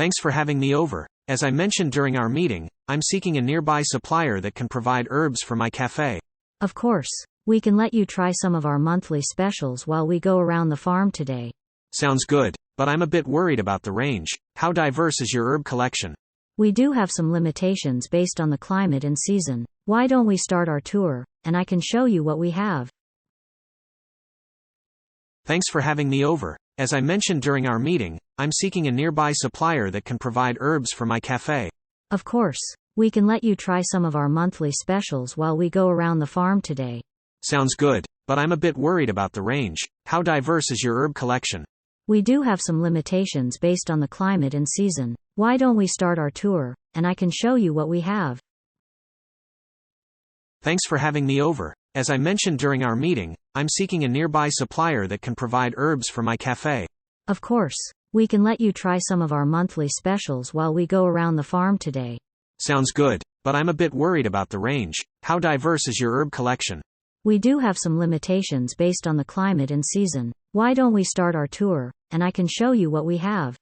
Thanks for having me over. As I mentioned during our meeting, I'm seeking a nearby supplier that can provide herbs for my cafe. Of course. We can let you try some of our monthly specials while we go around the farm today. Sounds good, but I'm a bit worried about the range. How diverse is your herb collection? We do have some limitations based on the climate and season. Why don't we start our tour, and I can show you what we have. Thanks for having me over. As I mentioned during our meeting, I'm seeking a nearby supplier that can provide herbs for my cafe. Of course. We can let you try some of our monthly specials while we go around the farm today. Sounds good, but I'm a bit worried about the range. How diverse is your herb collection? We do have some limitations based on the climate and season. Why don't we start our tour, and I can show you what we have. Thanks for having me over. As I mentioned during our meeting, I'm seeking a nearby supplier that can provide herbs for my cafe. Of course. We can let you try some of our monthly specials while we go around the farm today. Sounds good, but I'm a bit worried about the range. How diverse is your herb collection? We do have some limitations based on the climate and season. Why don't we start our tour, and I can show you what we have.